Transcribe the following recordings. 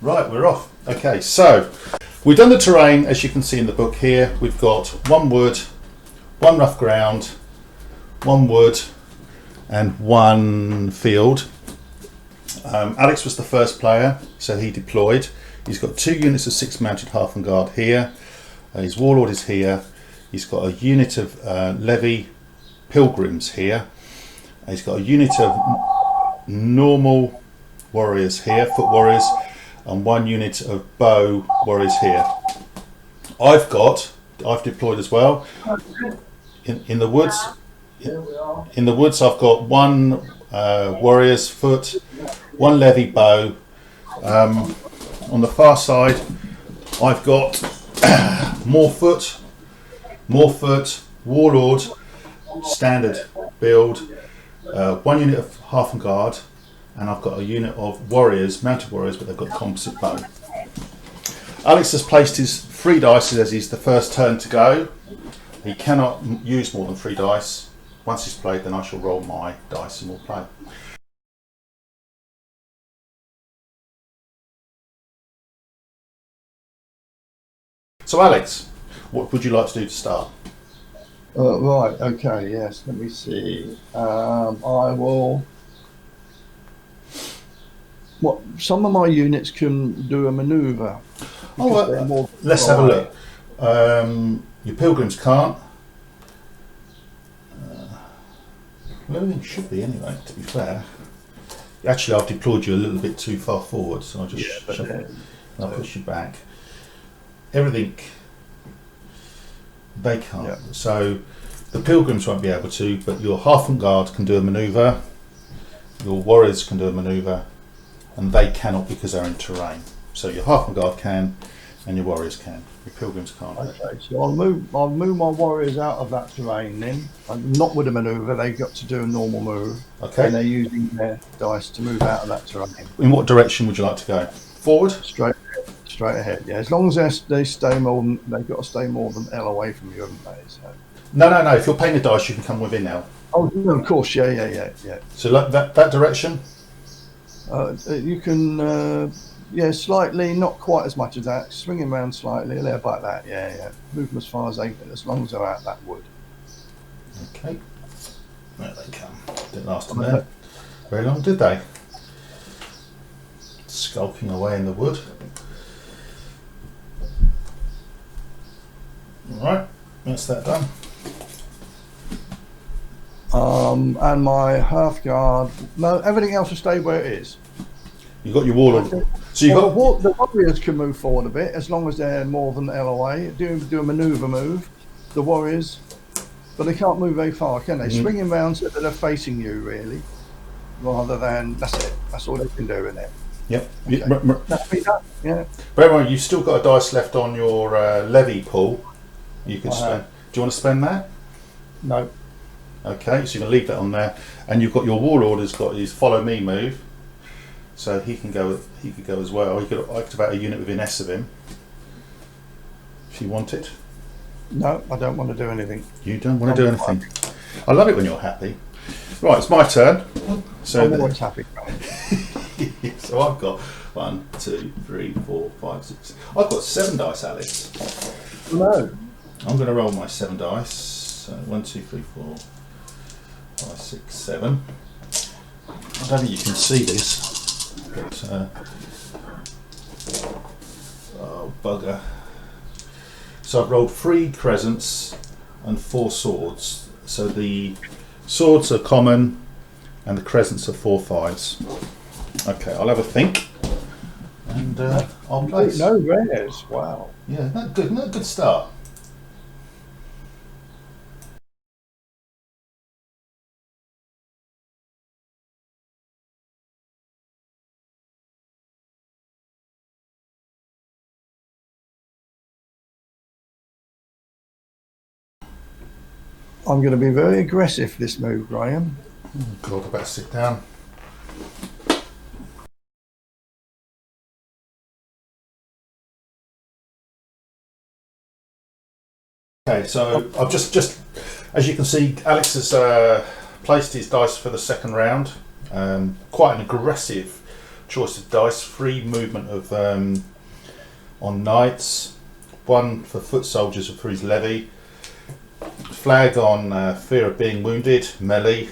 Right, we're off. Okay, so we've done the terrain as you can see in the book here. We've got one wood, one rough ground, one wood, and one field. Alex was the first player, so he deployed. He's got 2 units of 6 mounted half and guard here. His warlord is here. He's got a unit of levy pilgrims here. He's got a unit of normal warriors here, foot warriors, and 1 unit of bow warriors here. I've deployed as well. In the woods, I've got 1 warrior's foot, 1 levy bow. On the far side, I've got more foot, warlord, standard build, 1 unit of half and guard, and I've got a unit of warriors, mounted warriors, but they've got composite bow. Alex has placed his 3 dice as he's the first turn to go. He cannot use more than 3 dice. Once he's played, then I shall roll my dice and we'll play. So Alex, what would you like to do to start? Right, okay, yes, let me see. I will... some of my units can do a manoeuvre. Let's have a look. Your pilgrims can't. Everything should be anyway, to be fair. Actually, I've deployed you a little bit too far forward, so I'll just I'll push you back. Everything they can't. Yeah. So the pilgrims won't be able to, but your half and guard can do a manoeuvre, your warriors can do a manoeuvre, and they cannot because they're in terrain. So your half and guard can, and your warriors can. Your pilgrims can't. Okay, so I'll move my warriors out of that terrain then. Not with a manoeuvre, they've got to do a normal move. Okay. And they're using their dice to move out of that terrain. In what direction would you like to go? Forward? Straight ahead, yeah. As long as they've got to stay more than L away from you, haven't they? So. No. If you're paying a dice, you can come within L. Oh, no, of course, yeah. So like that direction? You can, slightly, not quite as much as that. Swinging around slightly, there, like that, yeah. Move them as far as as long as they're out that wood. Okay. There they come. Didn't last them there very long, did they? Skulking away in the wood. Right, that's that done. And my half guard. No, everything else will stay where it is. You got your warlord. So the warriors can move forward a bit as long as they're more than L away. Do a manoeuvre move. The warriors, but they can't move very far, can they? Swinging round so that they're facing you, really, rather than that's it. That's all they can do in it. Yep. Okay. That's me done. Yeah. Bear in mind, you've still got a dice left on your levy pool. You can spend. Do you want to spend that? No. Okay, so you can leave that on there, and you've got your warlord has got his follow me move, so he can go. He could go as well. He could activate a unit within S of him if you want it. No, I don't want to do anything. You don't want to do anything. I love it when you're happy. Right, it's my turn. So I'm always happy. So I've got 1, 2, 3, 4, 5, 6. I've got 7 dice, Alice. No. I'm going to roll my 7 dice. So 1, 2, 3, 4, 5, 6, 7. I don't think you can see this, but oh bugger. So I've rolled 3 crescents and 4 swords. So the swords are common and the crescents are 4 5s. Okay, I'll have a think and I'll place. No rares, wow. Yeah, not a good start. I'm going to be very aggressive this move, Graham. Oh God, I better sit down. Okay, so I've just as you can see, Alex has placed his dice for the second round. Quite an aggressive choice of dice, free movement of on knights, 1 for foot soldiers for his levy, flag on fear of being wounded, melee,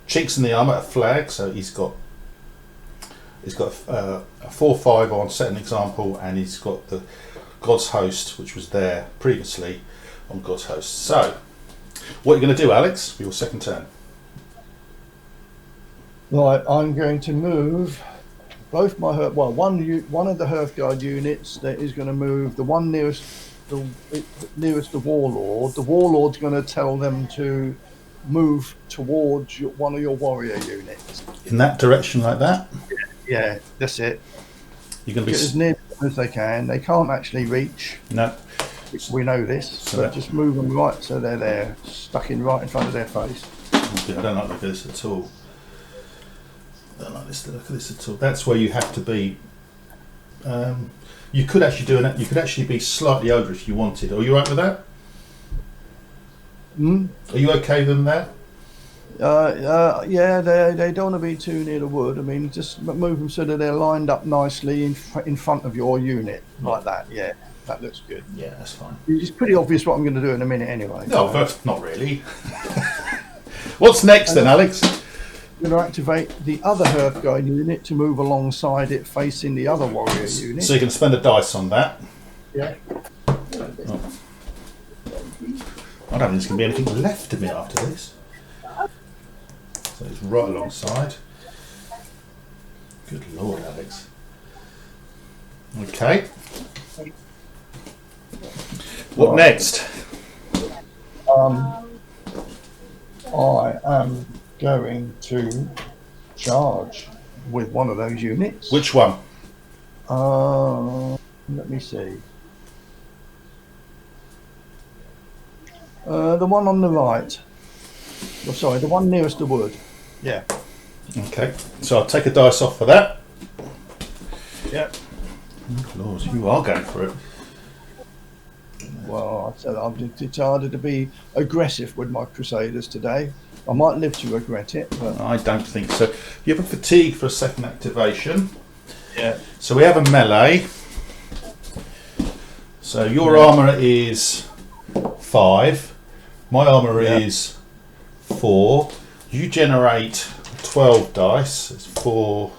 chinks in the armour, a flag, so he's got a 4/5 on set an example, and he's got the God's Host, which was there previously on God's Host. So, what are you going to do, Alex, for your second turn? Right, I'm going to move both my one of the Hearthguard units that is going to move the one nearest the warlord. The warlord's going to tell them to move towards one of your warrior units. In that direction, like that? Yeah, that's it. You're going to be Get as near as they can. They can't actually reach. No. We know this, So but just move them right so they're there, stuck in right in front of their face. I don't like the look of this at all. I don't like the look of this at all. That's where you have to be. You could actually do it. You could actually be slightly over if you wanted. Are you right with that? Are you okay with them there? Yeah, they don't want to be too near the wood. I mean, just move them so that they're lined up nicely in front of your unit, like that. Yeah, that looks good. Yeah, that's fine. It's pretty obvious what I'm going to do in a minute anyway. No, but not really. What's next then, Alex? I'm going to activate the other Hearthguard unit to move alongside it, facing the other warrior unit. So you can spend a dice on that. Yeah. Oh. I don't think there's going to be anything left of me after this. So it's right alongside. Good Lord, Alex. Okay. What next? I am going to charge with one of those units. Which one? Let me see. The one on the right. Oh, sorry, the one nearest the wood. Yeah. Okay. So I'll take a dice off for that. Yep. Oh, Lord, you are going for it. Well, I said I've decided to be aggressive with my Crusaders today. I might live to regret it, but I don't think so. You have a fatigue for a second activation. yeah. So we have a melee. So your armour is 5. My armour is 4. You generate 12 dice. It's 4,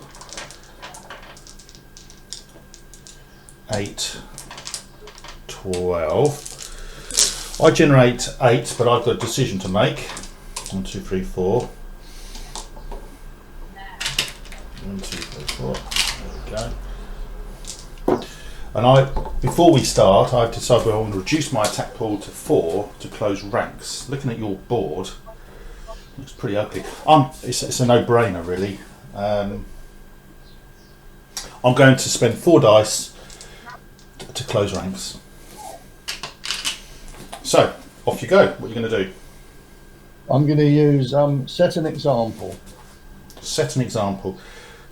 8, 12. I generate 8, but I've got a decision to make. 1, 2, 3, 4. 1, 2, 3, 4. There we go. And before we start, I've decided I want to reduce my attack pool to 4 to close ranks. Looking at your board, looks pretty ugly. It's a no-brainer, really. I'm going to spend 4 dice to close ranks. So, off you go. What are you going to do? I'm going to use set an example. Set an example.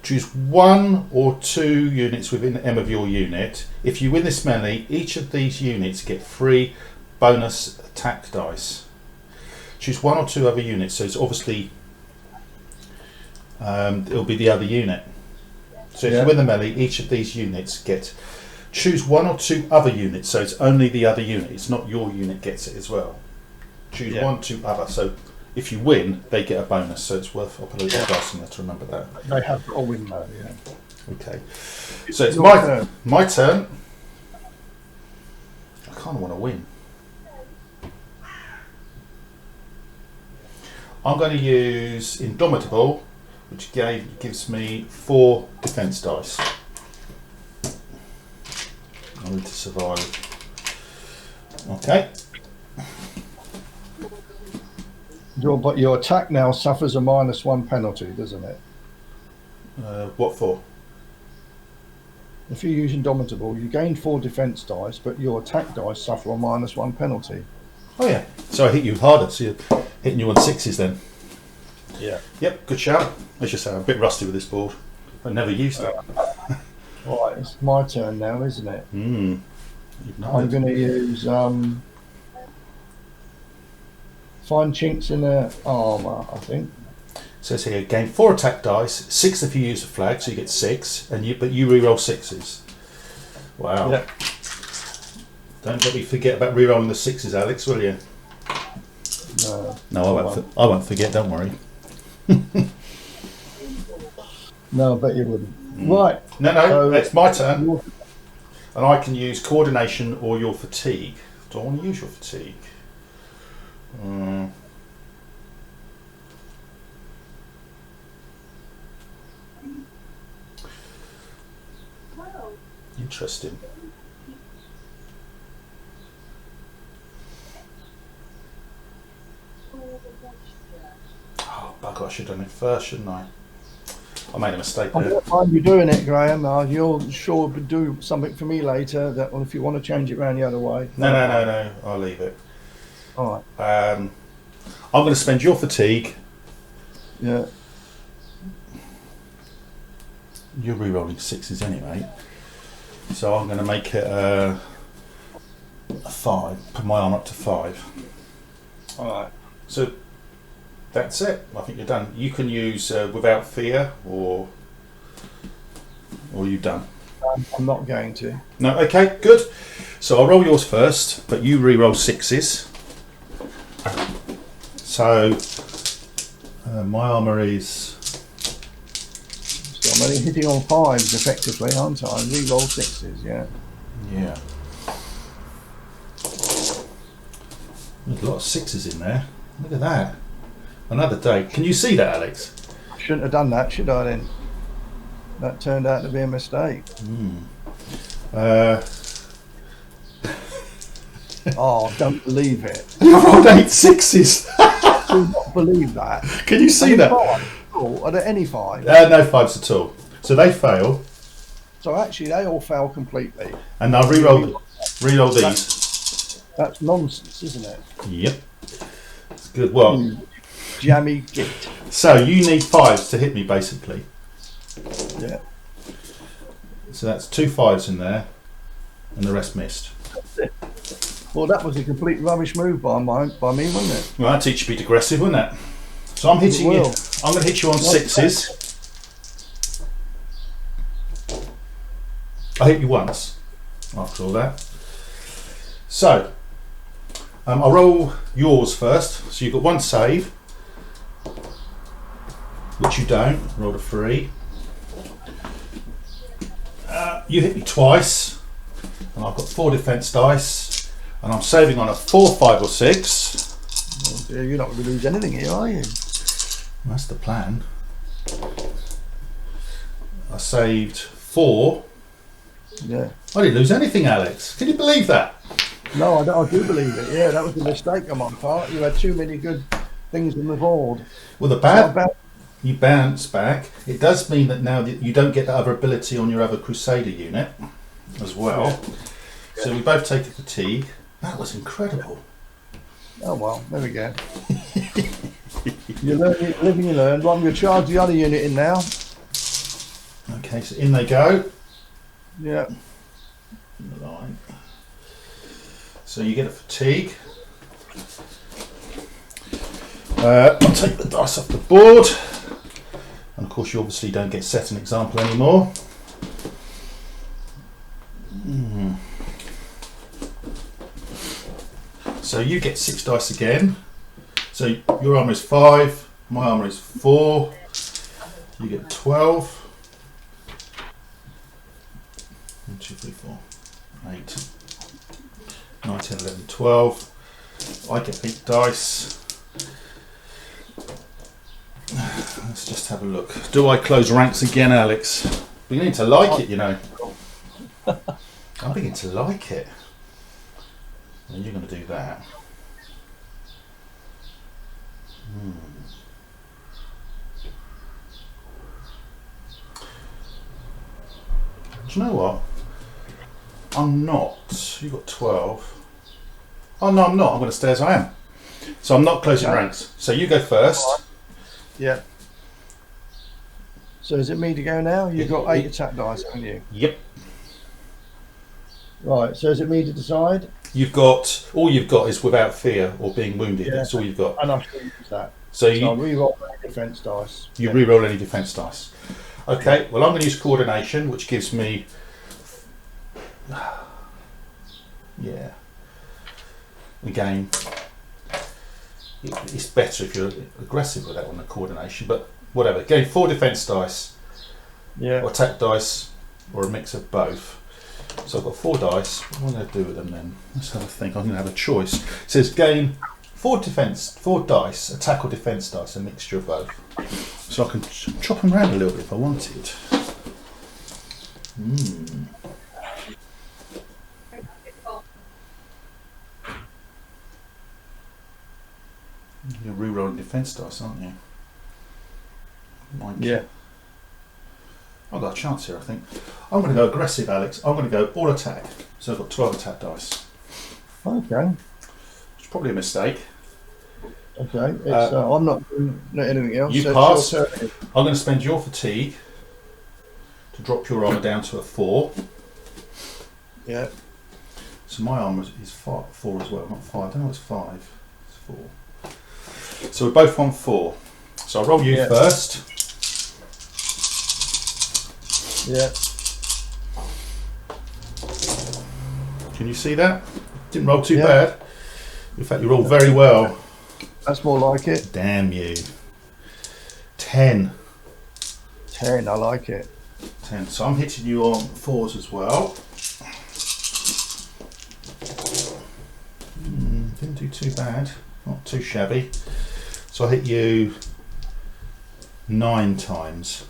Choose 1 or 2 units within the M of your unit. If you win this melee, each of these units get 3 bonus attack dice. Choose 1 or 2 other units. So it's obviously it'll be the other unit. So if you win the melee, each of these units get. Choose 1 or 2 other units. So it's only the other unit. It's not your unit gets it as well. Choose 1, 2 other. So if you win, they get a bonus, so it's worth. I'll put a little dice in there to remember that. They have a win though, yeah. Okay. So it's my turn. I kind of want to win. I'm going to use Indomitable, which gives me 4 defense dice. I need to survive. Okay. Your attack now suffers a -1 penalty, doesn't it? What for? If you use Indomitable, you gain 4 defense dice, but your attack dice suffer a -1 penalty. Oh yeah. So I hit you harder. So you're hitting you on 6s then. Yeah. Yep. Good shout. As you say, I'm a bit rusty with this board. I never used it. Right, it's my turn now, isn't it? I'm I'm going to use find chinks in the armour, I think. says here, gain 4 attack dice, 6 if you use a flag, so you get 6, but you re-roll 6s. Wow. Yeah. Don't let me forget about re-rolling the 6s, Alex, will you? No, I won't forget, don't worry. No, I bet you wouldn't. Right. No, So, it's my turn. And I can use coordination or your fatigue. Do I want to use your fatigue? Interesting. Oh, bugger, I should have done it first, shouldn't I? I made a mistake I there. don't mind you doing it, Graham. You'll sure do something for me later. That, well, if you want to change it around the other way. No. I'll leave it. All right. I'm going to spend your fatigue. Yeah. You're re-rolling 6s anyway. So I'm going to make it a 5. Put my arm up to 5. All right. So that's it. I think you're done. You can use without fear, or you done? I'm not going to. No. Okay. Good. So I'll roll yours first, but you re-roll 6s. So my armour is. So I'm only hitting on 5s effectively, aren't I? Re-roll 6s. Yeah. Yeah. There's a lot of 6s in there. Look at that. Another day. Can you see that, Alex? I shouldn't have done that, should I then? That turned out to be a mistake. Oh, don't believe it. You rolled 8 6s. Do not believe that. Can you see that? Are there any 5? No 5s at all. So they fail. So actually, they all fail completely. And I'll re-roll these. That's nonsense, isn't it? Yep. It's good. Well, jammy git. So you need 5s to hit me, basically. Yeah. So that's 2 5s in there, and the rest missed. Well, that was a complete rubbish move by me, wasn't it? Well, that teach you to be aggressive, wouldn't it? So I'm hitting you. I'm going to hit you on 6s. I hit you once after all that. So I'll roll yours first. So you've got 1 save, which you don't. Rolled a 3. You hit me twice, and I've got 4 defense dice, and I'm saving on a 4, 5, or 6. Oh dear, you're not going to lose anything here, are you? That's the plan. I saved 4. Yeah. I didn't lose anything, Alex. Can you believe that? No, I do believe it. Yeah, that was a mistake on my part. You had too many good things on the board. Well, the bad, you bounce back. It does mean that now you don't get that other ability on your other Crusader unit as well. Yeah. So we both take a fatigue. That was incredible. Oh well, there we go. You learn, you live and you learn. Well, I'm going to charge the other unit in now. Okay, so in they go. Yeah. In the line. So you get a fatigue. I'll take the dice off the board. And of course you obviously don't get set an example anymore. So you get 6 dice again. So your armour is 5, my armour is 4. You get 12. 1, 2, 3, 4, 8, 9, 10, 11, 12. I get 8 dice. Let's just have a look. Do I close ranks again, Alex? I'm beginning to like it, you know. I'm beginning to like it. And you're going to do that. Do you know what? I'm not. You got 12. Oh no, I'm not. I'm going to stay as I am. So I'm not closing ranks. So you go first. Yeah. So is it me to go now? You've got 8 attack dice, haven't you? Yep. Right. So is it me to decide? You've got all you've got is without fear or being wounded. Yeah. That's all you've got. And I should use that. So I re-roll any defence dice. You re-roll any defence dice. Okay, well I'm going to use coordination, which gives me... Yeah. Again, it's better if you're aggressive with that one, the coordination, but whatever. Gain 4 defence dice, or attack dice, or a mix of both. So I've got 4 dice. What am I going to do with them then? Let's have a think. I'm going to have a choice. It says gain 4 dice, attack or defence dice, a mixture of both. So I can chop them around a little bit if I wanted. You're re-rolling defence dice, aren't you? Yeah. I've got a chance here, I think. I'm going to go aggressive, Alex. I'm going to go all attack. So I've got 12 attack dice. Okay. It's probably a mistake. Okay. It's, I'm not doing anything else. You pass. I'm going to spend your fatigue to drop your armour down to a 4. Yeah. So my armour is 4 as well, not 5. I don't know it's 5. It's 4. So we're both on 4. So I'll roll you first. Yeah. Can you see that? Didn't roll too bad. In fact, you rolled very well. That's more like it. Damn you. 10. 10, I like it. 10. So I'm hitting you on 4s as well. Didn't do too bad. Not too shabby. So I hit you 9 times.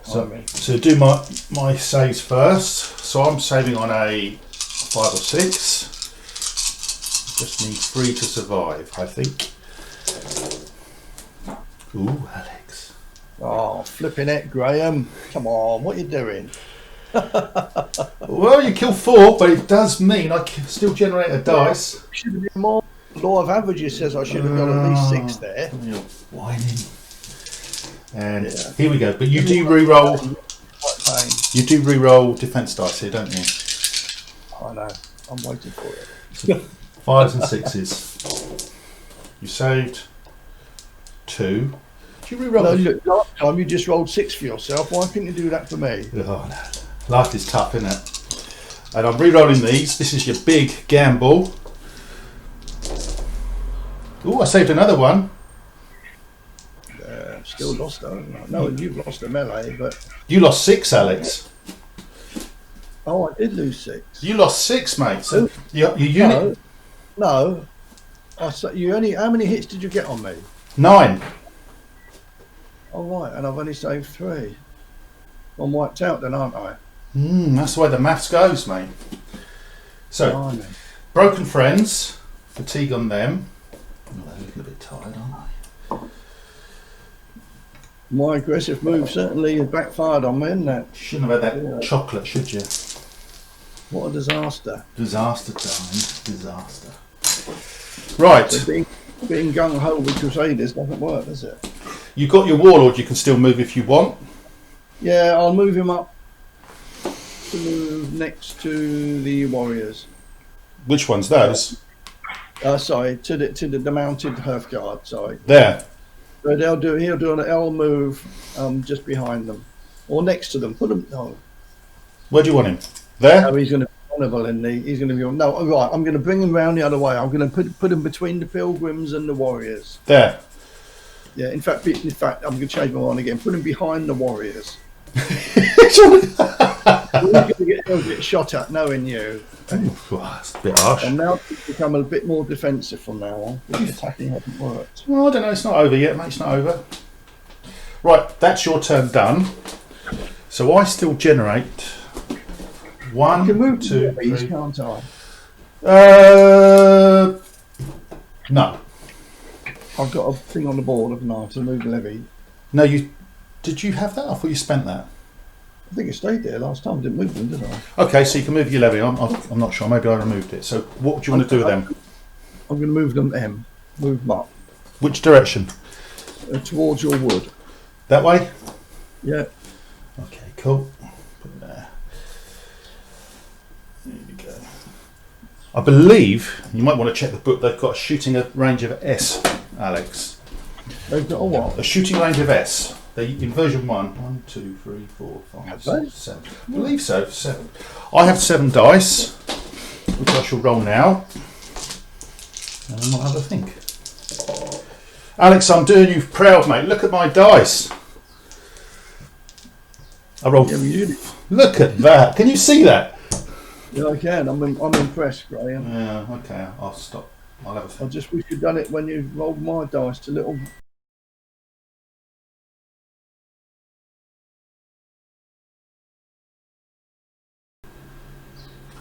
So do my saves first. So I'm saving on a 5 or 6. Just need 3 to survive, I think. Ooh, Alex. Oh, flipping it, Graham. Come on, what are you doing? Well, you kill 4, but it does mean I can still generate a dice. Should have been more. Law of averages says I should have got at least 6 there. You're whining. And here we go. But you do re-roll. You do re-roll defence dice here, don't you? I know. I'm waiting for it. 5s and 6s. You saved 2. Did you re-roll? No, look, last time you just rolled 6 for yourself. Why couldn't you do that for me? Oh no. Life is tough, isn't it? And I'm re-rolling these. This is your big gamble. Oh, I saved another one. Still lost, haven't I? No, you've lost a melee, but... You lost 6, Alex. Oh, I did lose 6. You lost 6, mate. So your unit... No. You only... How many hits did you get on me? 9. Oh, right, and I've only saved 3. I'm wiped out then, aren't I? That's the way the maths goes, mate. So, broken friends. Fatigue on them. Oh, they're a little bit tired, aren't they? My aggressive move certainly backfired on me, isn't it? Shouldn't have had that chocolate, should you? What a disaster. Disaster, darling. Disaster. Right. So being gung-ho with Crusaders doesn't work, does it? You've got your warlord, you can still move if you want. Yeah, I'll move him up to move next to the warriors. Which one's those? Sorry, to the mounted Hearthguard, sorry. There. So he'll do an L move just behind them. Or next to them. Put him Where do you want him? There? No, he's gonna be vulnerable he's gonna be no right, I'm gonna bring him round the other way. I'm gonna put him between the pilgrims and the warriors. There. Yeah, in fact I'm gonna change my mind again. Put him behind the warriors. He'll get shot at knowing you. That's a bit harsh. And now it's become a bit more defensive from now on. The attacking hasn't worked. Well, I don't know, it's not over yet, mate, it's not over. Right, that's your turn done. So I still generate 1, I can move 2, 3. 3. Can't I? No. I've got a thing on the board of knives to move levy. No, did you have that? I thought you spent that. I think it stayed there last time. I didn't move them, did I? Okay, so you can move your levy. I'm not sure. Maybe I removed it. So what do you want to do with them? I'm going to move them Move them up. Which direction? Towards your wood. That way? Yeah. Okay, cool. Put it there. There you go. I believe, you might want to check the book, they've got a shooting range of S, Alex. They've got a what? A shooting range of S. In version 1, 2, 3, 4, 5, 6, 7. I believe so, 7. I have 7 dice, which I shall roll now. And then we'll have a think. Alex, I'm doing you proud, mate. Look at my dice. I rolled. Look at that. Can you see that? Yeah, I can. I'm impressed, Graham. Yeah, okay. I'll stop. I'll have a think. I just wish you'd done it when you rolled my dice to little.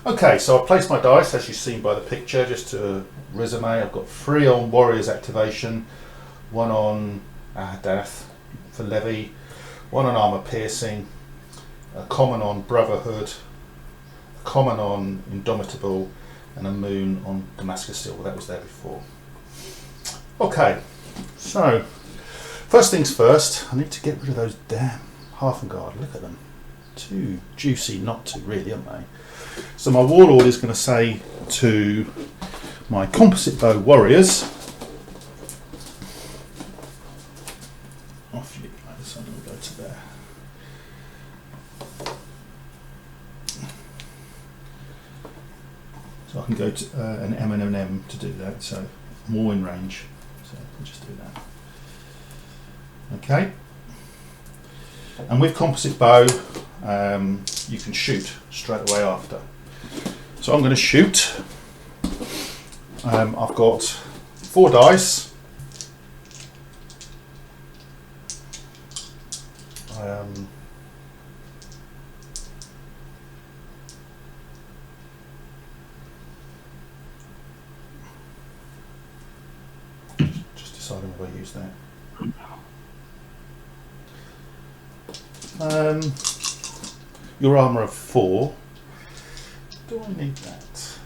Okay, so I've placed my dice, as you've seen by the picture, just to resume. I've got 3 on Warriors Activation, 1 on Death for Levy, 1 on Armour Piercing, a common on Brotherhood, a common on Indomitable, and a moon on Damascus Steel. Well, that was there before. Okay, so first things first, I need to get rid of those damn Half-and-Guard. Look at them. Too juicy not to, really, aren't they? So my Warlord is going to say to my Composite Bow Warriors, off you go, so I'm going to go to there. So I can go to an M and an M to do that, so I'm all in range, so I can just do that. Okay, and with Composite Bow you can shoot straight away after. So I'm going to shoot. I've got 4 dice. Just deciding whether I use that. Your armour of 4. Do I need that?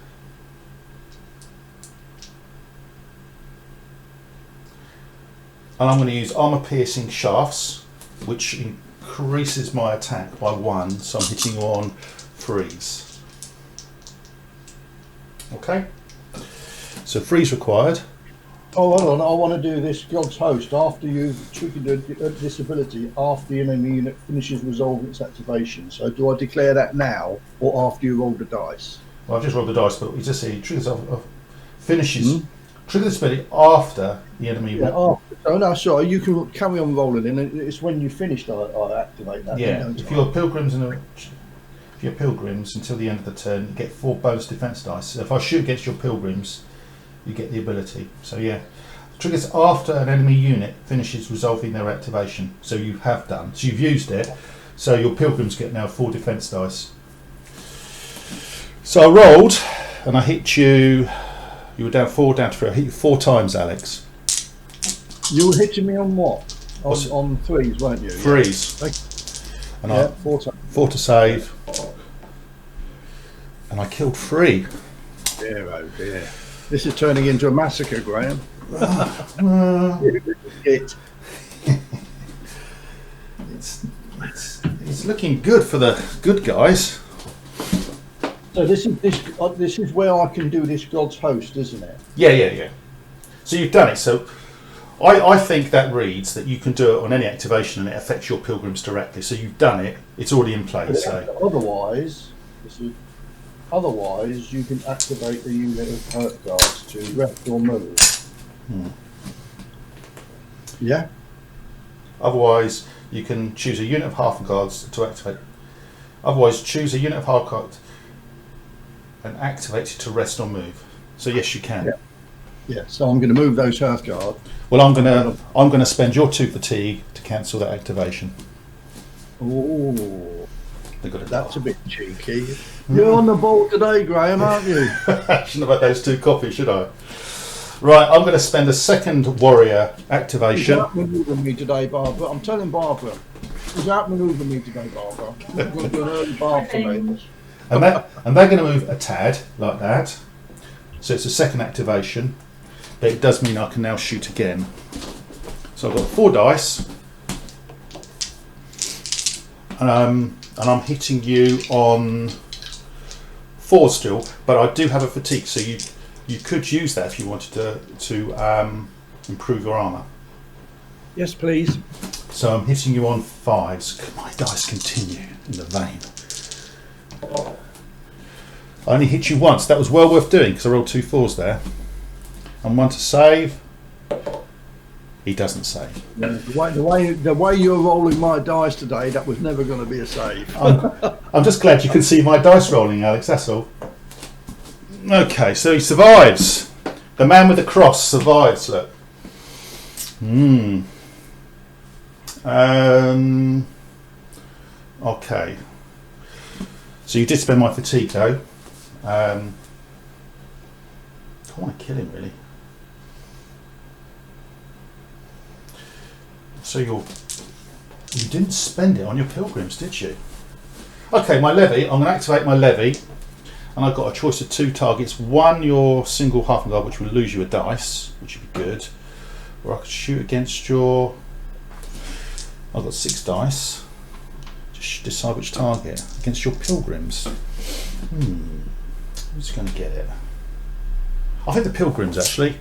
And I'm going to use armour piercing shafts, which increases my attack by 1, so I'm hitting you on 3s. Okay, so 3s required. Oh, hold on. I want to do this God's Host after you've triggered this ability after the enemy unit finishes resolving its activation. So do I declare that now or after you roll the dice? Well, I've just rolled the dice, but you just see triggers finishes trigger this ability after the enemy. Yeah, after. Oh no, sorry. You can carry on rolling, and it's when you finished I activate that. Yeah. If you're pilgrims until the end of the turn, you get 4 bonus defense dice. So if I shoot against your pilgrims, you get the ability. So yeah, triggers after an enemy unit finishes resolving their activation. So you have done. So you've used it. So your pilgrims get now 4 defense dice. So I rolled, and I hit you. You were down 4, down to 3. I hit you 4 times, Alex. You were hitting me on what? On 3s, weren't you? 3s. Yeah. And I 4 times. 4 to save. And I killed 3. Dear, oh dear. This is turning into a massacre, Graham. It's looking good for the good guys. So this is where I can do this God's Host, isn't it? Yeah. So you've done it. So I think that reads that you can do it on any activation and it affects your pilgrims directly. So you've done it. It's already in place. So otherwise, you can activate the unit of hurt guards to rest or move. Yeah. Otherwise, you can choose a unit of half guards to activate. Otherwise, choose a unit of half guards and activate it to rest or move. So yes, you can. Yeah. So I'm going to move those Hearth Guard. Well, I'm going to spend your 2 fatigue to cancel that activation. Oh, that's a bit cheeky. You're on the ball today, Graham, aren't you? I shouldn't have had those 2 coffees, should I? Right, I'm going to spend a 2nd warrior activation. He's outmanoeuvring me today, Barbara. I'm telling Barbara. He's outmanoeuvring me today, Barbara. I'm going to do an early Barb for me. And they're going to move a tad, like that. So it's a 2nd activation. But it does mean I can now shoot again. So I've got 4 dice. And I'm hitting you on 4 still, but I do have a fatigue, so you could use that if you wanted to improve your armour. Yes, please. So I'm hitting you on 5s. Could my dice continue in the vein? I only hit you once. That was well worth doing because I rolled 2 4s there. And 1 to save. He doesn't save. No, the way you're rolling my dice today, that was never going to be a save. I'm just glad you can see my dice rolling, Alex. That's all. Okay, so he survives. The man with the cross survives. Look. Okay. So you did spend my fatigue, though. I want to kill him, really. So you didn't spend it on your pilgrims, did you? Okay, my levy. I'm going to activate my levy, and I've got a choice of 2 targets. One, your single half guard, which will lose you a dice, which would be good. Or I could shoot against your. I've got 6 dice. Just decide which target against your pilgrims. Who's going to get it? I think the pilgrims, actually.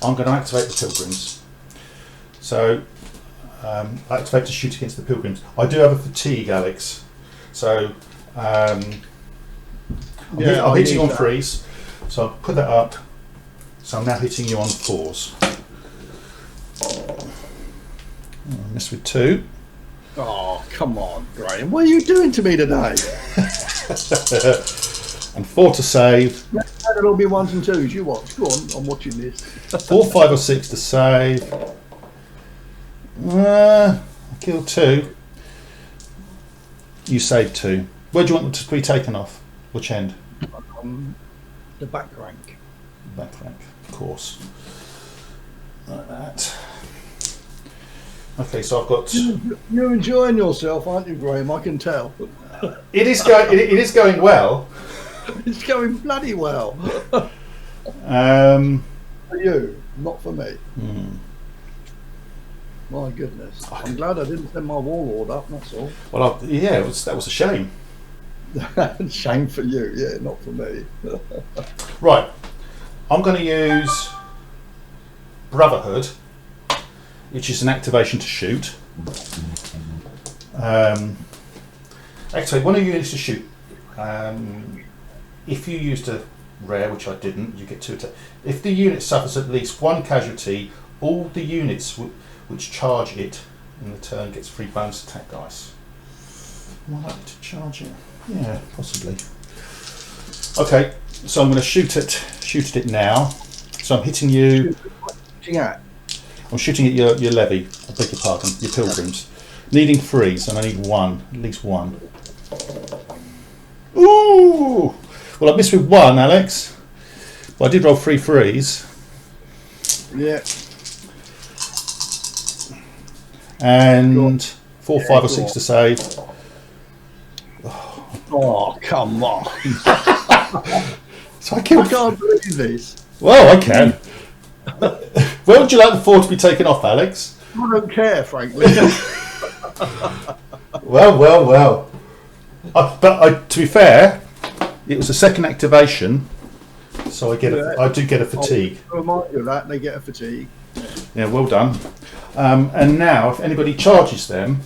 I'm going to activate the pilgrims. So. Activate to shoot against the pilgrims. I do have a fatigue, Alex. So I'm hitting on 3s. So I'll put that up. So I'm now hitting you on 4s. I missed with 2. Oh, come on, Graham. What are you doing to me today? And 4 to save. It'll be 1s and 2s. You watch. Go on, I'm watching this. 4, 5 or 6 to save. Kill 2. You save 2. Where do you want them to be taken off? Which end? The back rank. Back rank, of course. Like that. Okay, so I've got. You're enjoying yourself, aren't you, Graham? I can tell. It is going well. It's going bloody well. For you, not for me. My goodness. I'm glad I didn't send my warlord up, that's all. Well, that was a shame. Shame for you, yeah, not for me. Right. I'm going to use Brotherhood, which is an activation to shoot. Activate one of your units to shoot. If you used a rare, which I didn't, you get 2 attacks. If the unit suffers at least 1 casualty, all the units which charge it in the turn gets 3 bonus attack dice. Am I likely to charge it? Yeah, possibly. Okay, so I'm going to shoot at it now. So I'm hitting you. Shooting at? I'm shooting at your levy. I beg your pardon, your pilgrims. Needing 3s, and I need 1, at least 1. Ooh! Well, I missed with 1, Alex. But I did roll 3 3s. Yeah. And 4, 5 or 6 to save. Oh, come on. So I killed. I can't believe this. Well, I can. Where would you like the 4 to be taken off, Alex? I don't care, frankly. Well. To be fair, it was a second activation, so I do get a fatigue. I'll remind you of that, they get a fatigue. Yeah, well done. And now, if anybody charges them,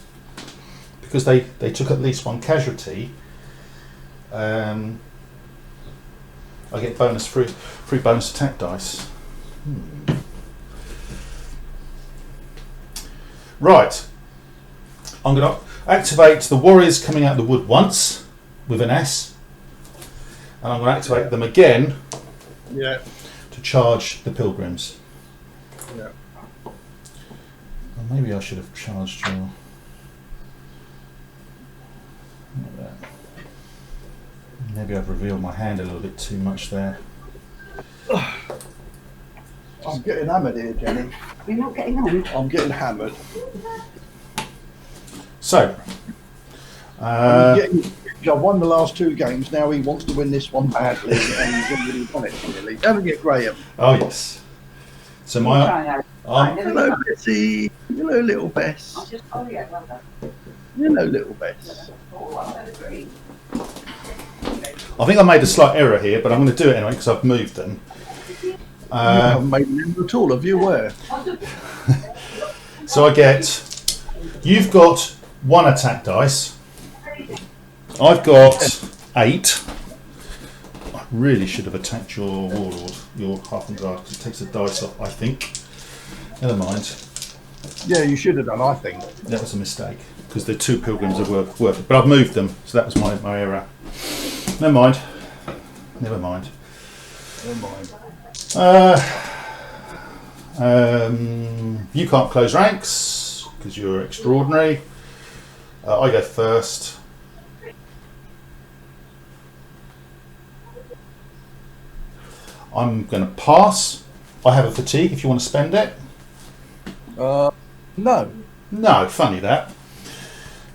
because they took at least 1 casualty, I get bonus free bonus attack dice. Right. I'm going to activate the warriors coming out of the wood once with an S, and I'm going to activate them again. Yeah. To charge the pilgrims. Yeah. Well, maybe I should have charged your. Maybe I've revealed my hand a little bit too much there. I'm getting hammered here, Jenny. You're not getting on? I'm getting hammered. So, I've won the last 2 games. Now he wants to win this one badly, and he's already won it. Really, don't forget Graham. oh yes. So Hello, Bessie. Hello, little Bess. Oh yeah, well done. Hello, little Bess. I think I made a slight error here, but I'm going to do it anyway because I've moved them. You haven't made an error at all. Have you? Where? So I get, you've got 1 attack dice. I've got 8. I really should have attacked your warlord, your half and guard, because it takes the dice off, I think. Never mind. Yeah, you should have done, I think. That was a mistake, because the 2 pilgrims are worth it. But I've moved them, so that was my error. Never mind. Never mind. You can't close ranks, because you're extraordinary. I go first. I'm going to pass. I have a fatigue if you want to spend it. No. No, funny that.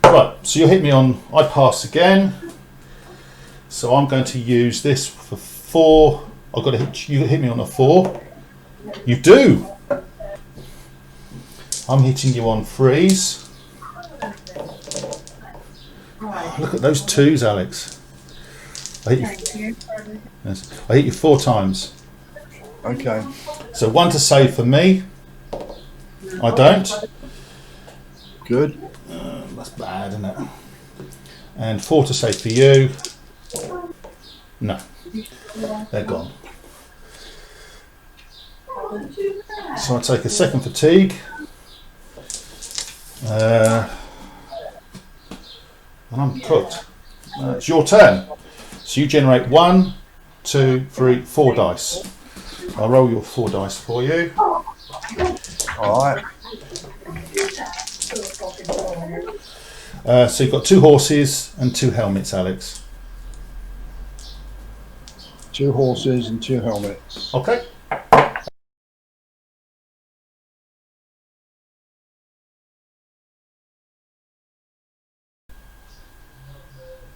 Right, so you hit me on, I pass again. So I'm going to use this for 4. I've got to hit you, hit me on a 4. You do. I'm hitting you on 3s. Look at those 2s, Alex. I hit you. Yes, I hit you 4 times. Okay. So 1 to save for me. I don't. Good. That's bad, isn't it? And 4 to save for you. No. They're gone. So I take a second fatigue. And I'm cooked. It's your turn. So you generate 1, 2, 3, 4 dice. I'll roll your 4 dice for you. Alright. So you've got 2 horses and 2 helmets, Alex. 2 horses and 2 helmets. Okay.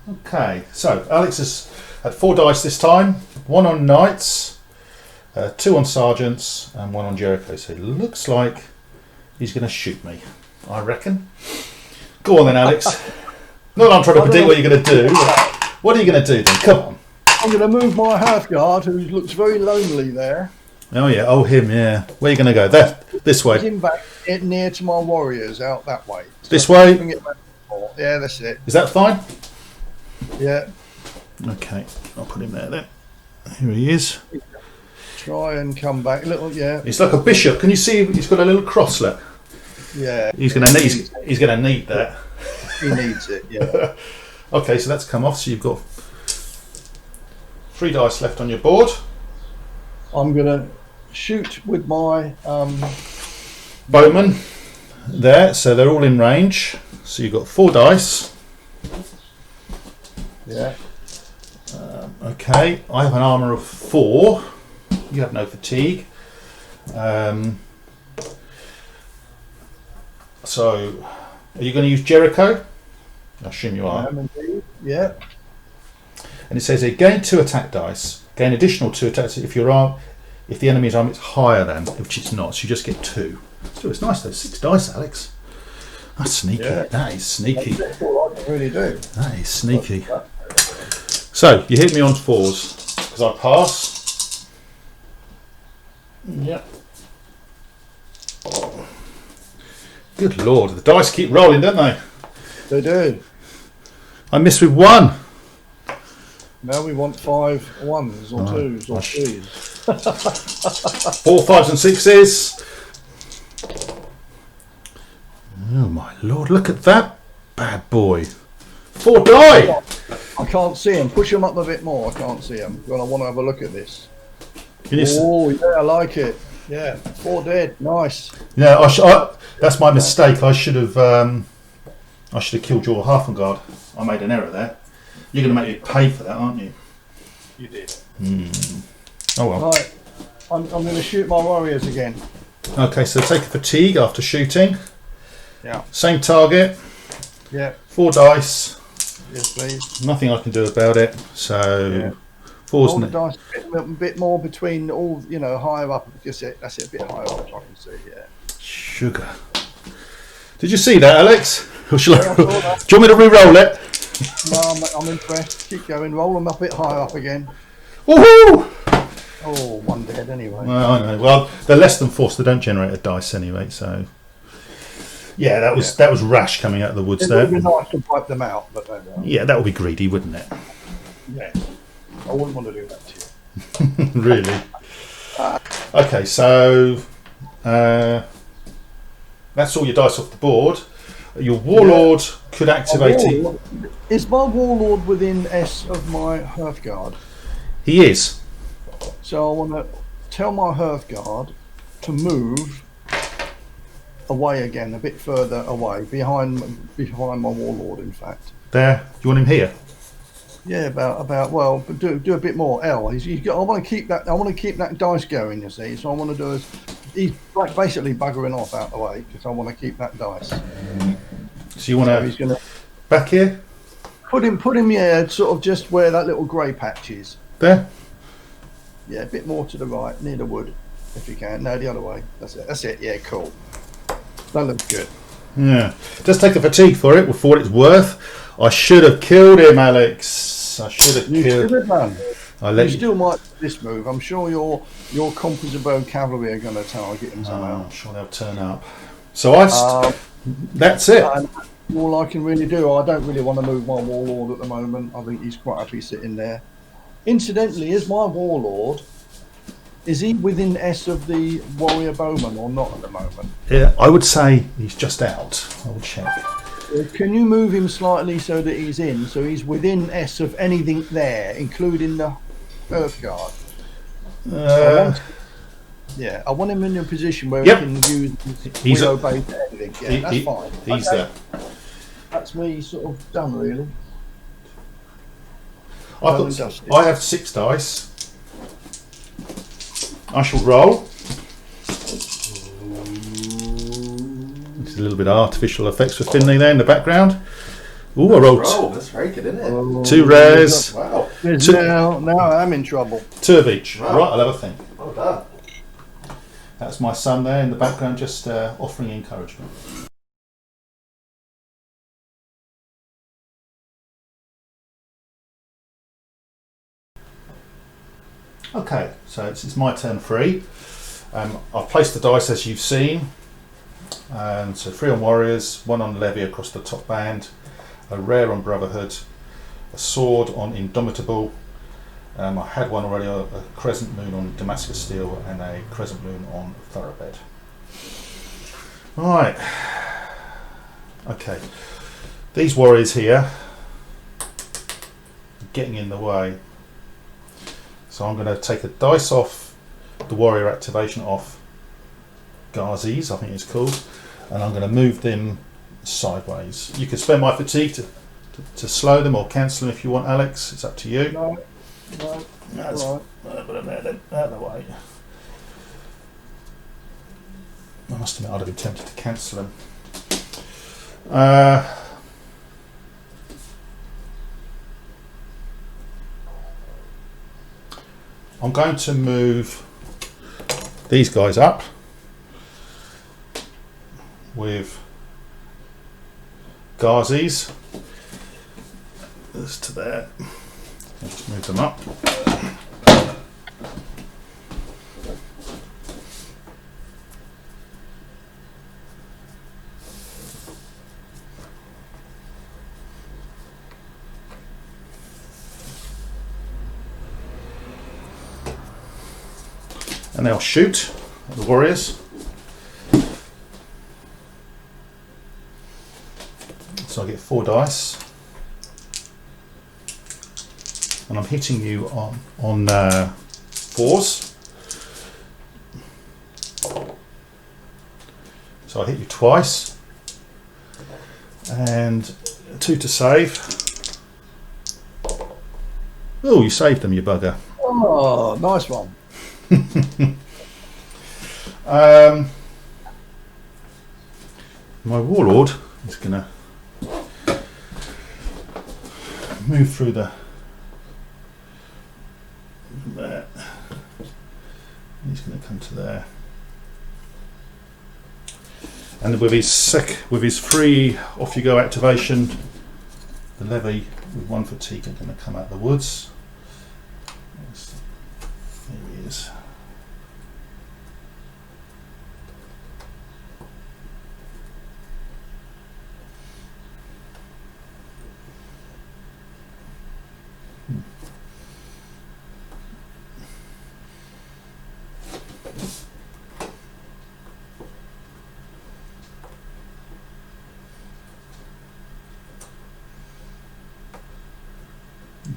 Okay, so Alex has had 4 dice this time. 1 on knights, 2 on sergeants, and 1 on Jericho. So it looks like he's going to shoot me, I reckon. Go on then, Alex. Not that I'm trying to predict what you're going to do. But what are you going to do then? Come on. I'm going to move my half guard, who looks very lonely there. Oh yeah, oh him, yeah. Where are you going to go? There, this way. Him back near to my warriors, out that way. So This way? bring it back more. Yeah, that's it. Is that fine? Yeah. Okay, I'll put him there then. Here he is. Try and come back. Little, yeah. He's like a bishop. Can you see he's got a little crosslet? Yeah. He's going to need that. He needs it, yeah. Okay, so that's come off. So you've got 3 dice left on your board. I'm going to shoot with my... Bowman there, so they're all in range. So you've got 4 dice. Yeah. Okay, I have an armour of 4. You have no fatigue. So, are you going to use Jericho? I assume you are. Yeah. And it says here, gain 2 attack dice. Gain additional 2 attacks if the enemy's arm is higher than, which it's not. So you just get 2. So it's nice though. 6 dice, Alex. That's sneaky. Yeah. That is sneaky. That's all I can really do. That is sneaky. So you hit me on 4s because I pass. Yep. Good lord, the dice keep rolling, don't they? They do. I missed with 1. Now we want 5 ones or 2s or 3s. 4, 5s and 6s. Oh my lord, look at that bad boy. 4 die. I can't see him. Push him up a bit more. I can't see him. Well, I want to have a look at this. Can you Oh, yeah, I like it. Yeah, 4 dead. Nice. Yeah, that's my mistake. I should have killed your half and guard. I made an error there. You're going to make me pay for that, aren't you? You did. Oh well. Right. I'm going to shoot my warriors again. Okay, so take a fatigue after shooting. Yeah. Same target. Yeah. 4 dice. Yes, please. Nothing I can do about it. So Yeah. 4's Roll the dice a bit more between all, higher up. That's it, a bit higher up, I can see, yeah. Sugar. Did you see that, Alex? Or shall Yeah, I saw that. do you want me to re-roll it? No, I'm impressed. Keep going. Roll them a bit higher up again. Woohoo! Oh, 1 dead anyway. Well, I know. Well, they're less than 4, so they don't generate a dice anyway. So Yeah, that was rash coming out of the woods It there. would be nice to wipe them out, but there we are. Yeah, that would be greedy, wouldn't it? Yeah. I wouldn't want to do that to you. Really. Okay, so that's all your dice off the board. Your warlord could activate it. Is my warlord within S of my Hearthguard? He is. So I want to tell my Hearthguard to move away again, a bit further away, behind my warlord. In fact. There. You want him here? Yeah, about well, but do a bit more. L. He's got. I want to keep that. I want to keep that dice going. You see, so I want to do is he's like basically buggering off out the way because I want to keep that dice. So you want So to he's gonna back here? put him. Yeah, sort of just where that little grey patch is. There. Yeah, a bit more to the right, near the wood, if you can. No, the other way. That's it. That's it. Yeah, cool. That looks good. Yeah. Just take the fatigue for it, for what it's worth. I should have killed him, Alex. I should have You killed. should have done. I let You you. still might do this move. I'm sure your composite cavalry are going to target him Oh, somehow. I'm sure they'll turn up. So that's it. And all I can really do, I don't really want to move my warlord at the moment. I think he's quite happy sitting there. Incidentally, is my warlord, is he within S of the warrior bowman or not at the moment? Yeah, I would say he's just out. I will check. Can you move him slightly so that he's in, so he's within S of anything there, including the Hearthguard? Yeah, I want him in a position where Yep. he can use He's widow bait to anything. Yeah, that's fine. He's Okay, there. That's me sort of done, really. I have 6 dice. I shall roll. It's a little bit of artificial effects for Finley there in the background. Ooh, I rolled Oh, that's very good, isn't it? 2 rares, Wow. Now I'm in trouble. 2 of each. Wow. Right, I'll have a think. Well done. That's my son there in the background, just offering encouragement. Okay, so it's my turn 3. I've placed the dice as you've seen. So 3 on warriors, 1 on levy across the top band, a rare on brotherhood, a sword on indomitable. I had one already, a crescent moon on Damascus steel, and a crescent moon on thoroughbred. Right. Okay. These warriors here are getting in the way. So I'm going to take a dice off the warrior activation off Ghazis, I think it's called, and I'm going to move them sideways. You can spend my fatigue to slow them or cancel them if you want, Alex. It's up to you. No, That's right. Put them there then, out of the way. I must admit, I'd have been tempted to cancel them. I'm going to move these guys up with Ghazis. This to there. I'll just move them up. And they'll shoot at the warriors. So I get 4 dice. And I'm hitting you on 4s. So I hit you twice. And 2 to save. Oh, you saved them, you bugger. Oh, nice one. My warlord is going to move through there. He's going to come to there, and with his free off you go activation, the levy with 1 fatigue are going to come out the woods. There he is.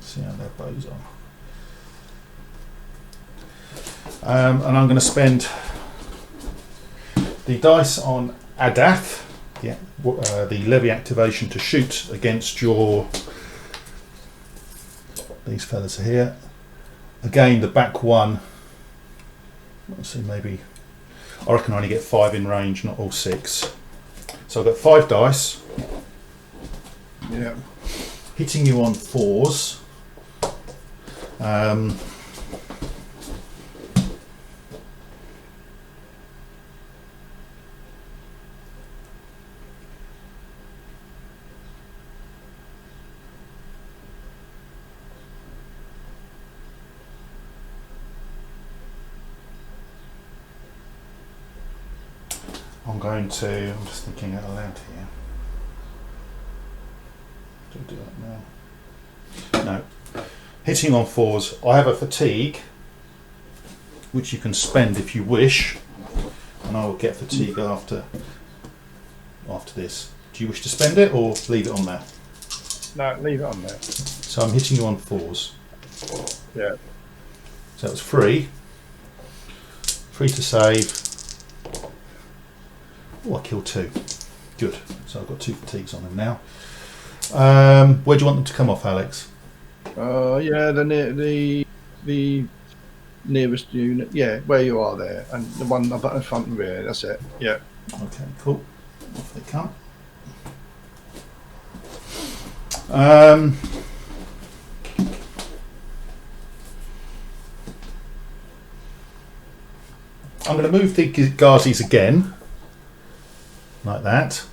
See how their bows are. And I'm going to spend the dice on Adath, the levy activation to shoot against these fellas here. Again, the back one. Let's see, maybe I reckon I only get 5 in range, not all 6. So I've got 5 dice. Yeah. Hitting you on 4s. I'm just thinking out loud here. Do I do that now? No. Hitting on 4s. I have a fatigue, which you can spend if you wish, and I will get fatigue after this. Do you wish to spend it or leave it on there? No, leave it on there. So I'm hitting you on 4s. Yeah. So it's 3. 3 to save. Oh, I killed 2. Good. So I've got 2 fatigues on him now. Where do you want them to come off, Alex? Yeah, the nearest unit. Yeah, where you are there, and the one up in front and rear. That's it. Yeah. Okay, cool. Off they come. I'm going to move the Ghazis again, like that.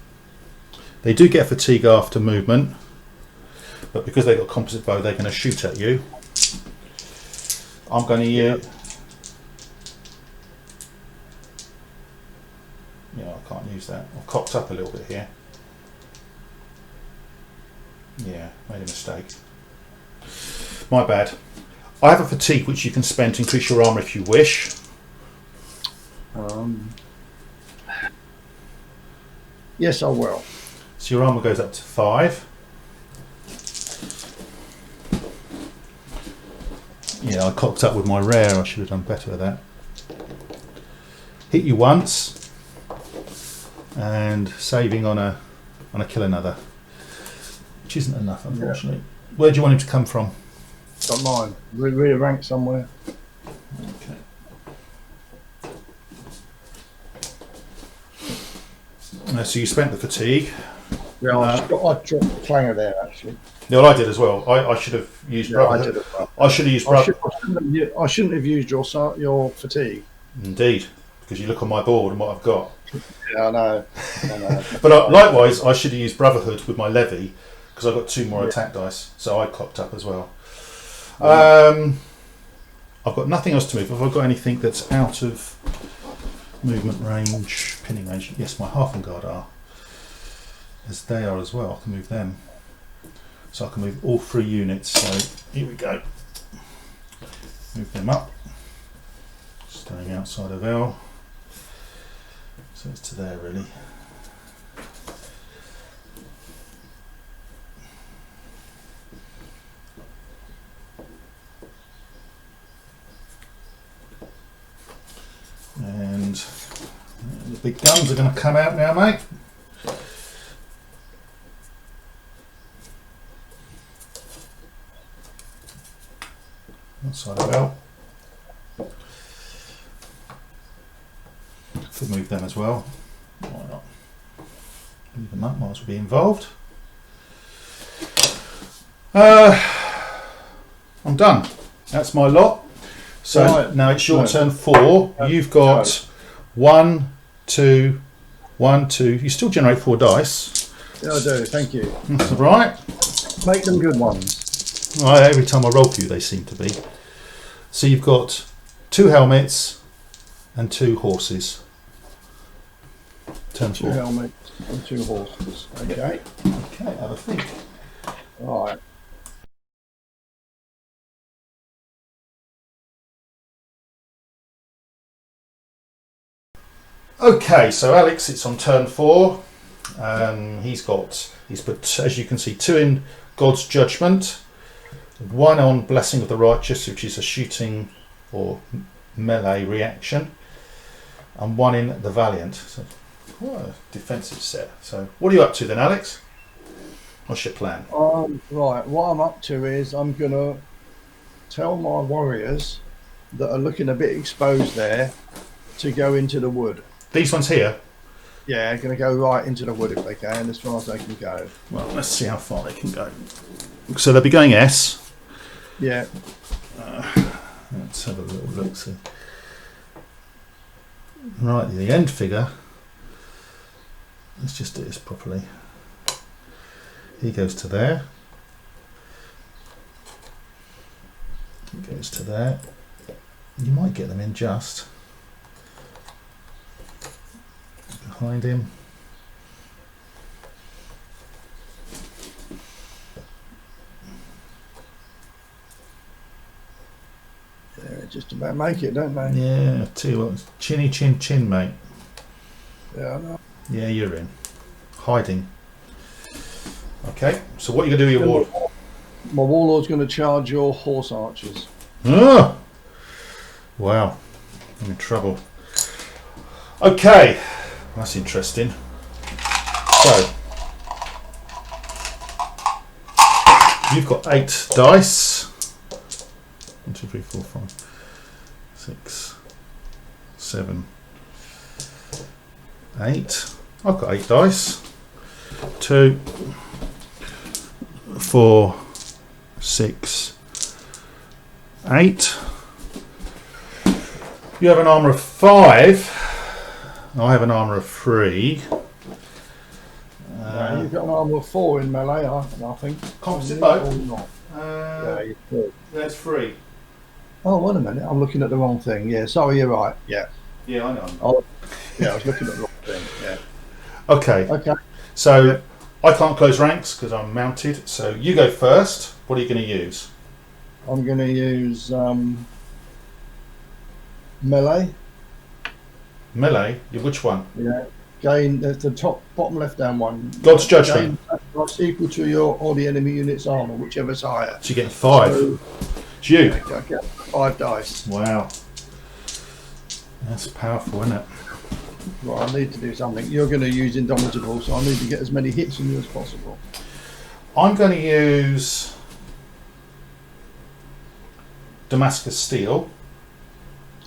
They do get fatigue after movement, but because they've got composite bow, they're going to shoot at you. I'm going to use... Yeah, I can't use that. I've cocked up a little bit here. Yeah, made a mistake. My bad. I have a fatigue which you can spend to increase your armour if you wish. Yes, I will. So your armour goes up to 5. Yeah, I cocked up with my rare. I should have done better with that. Hit you once, and saving on a kill another, which isn't enough, unfortunately. Yeah. Where do you want him to come from? Got mine. Rear rank somewhere. Okay. So you spent the fatigue. Yeah, I dropped the clanger there actually. No, I did as well. I should have used Brotherhood. I did as well. I should have used Brotherhood. I shouldn't have used your fatigue. Indeed, because you look on my board and what I've got. Yeah, I know. But likewise, I should have used Brotherhood with my levy because I've got 2 more attack dice, so I cocked up as well. I've got nothing else to move. Have I got anything that's out of movement range, pinning range? Yes, my Half and Guard are. As they are as well, I can move them. So I can move all 3 units. So here we go. Move them up. Staying outside of L. So it's to there really. And the big guns are going to come out now, mate. Outside of L. Could move them as well. Why not? Move them up, might as well be involved. I'm done. That's my lot. So right. Now it's your turn 4. You've got 1, 2, 1, 2. You still generate 4 dice. Yeah, I do. Thank you. That's all right. Make them good ones. Right, every time I roll for you, they seem to be. So you've got 2 helmets and 2 horses. Turn 4. 2 helmets and 2 horses. Okay. Okay, have a think. All right. Okay, so Alex, it's on turn 4. He's put, as you can see, 2 in God's Judgment, 1 on Blessing of the Righteous, which is a shooting or melee reaction, and 1 in the Valiant. So quite a defensive set. So what are you up to then, Alex? What's your plan? Right, what I'm up to is I'm going to tell my warriors that are looking a bit exposed there to go into the wood. These ones here? Yeah, going to go right into the wood if they can, as far as they can go. Well, let's see how far they can go. So they'll be going S. Yeah. Let's have a little look. See. Right, the end figure. Let's just do this properly. He goes to there. He goes to there. You might get them in just behind him. Yeah, just about make it, don't they? Yeah, two chinny chin chin, mate. Yeah, I know. Yeah, you're in. Hiding. Okay, so what are you going to do with your ward? My warlord's going to charge your horse archers. Ah! Wow, I'm in trouble. Okay, that's interesting. So, you've got 8 dice. 1, 2, 3, 4, 5, 6, 7, 8. I've got 8 dice. 2, 4, 6, 8. You have an armour of 5. I have an armour of 3. You've got an armour of 4 in melee, I think. Composite bow? Or not? Yeah, you could. That's 3. Oh, wait a minute. I'm looking at the wrong thing. Yeah, sorry, you're right. Yeah. Yeah, I know. Yeah, I was looking at the wrong thing. Yeah. Okay. Okay. So Yeah. I can't close ranks because I'm mounted. So you go first. What are you going to use? I'm going to use melee. Melee? Which one? Yeah. Gain the top, bottom left-hand one. God's Judgment. That's equal to your or the enemy unit's armour, whichever's higher. So you get 5. So, It's you. I get 5 dice. Wow. That's powerful, isn't it? Well, I need to do something. You're going to use Indomitable, so I need to get as many hits on you as possible. I'm going to use Damascus Steel,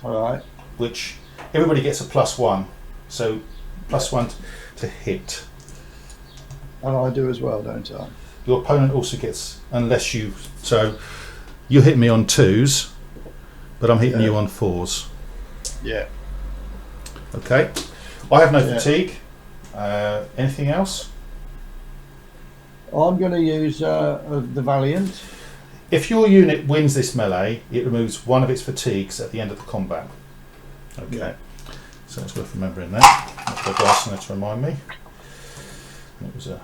All right. which everybody gets a +1. So +1 to hit. And I do as well, don't I? Your opponent also gets, unless you, so you hit me on 2s, but I'm hitting Yeah. you on 4s. Yeah. Okay. I have no Yeah. fatigue. Anything else? I'm going to use the Valiant. If your unit wins this melee, it removes 1 of its fatigues at the end of the combat. Okay. Yeah. So it's worth remembering that. I've got a dice in there to remind me. It was a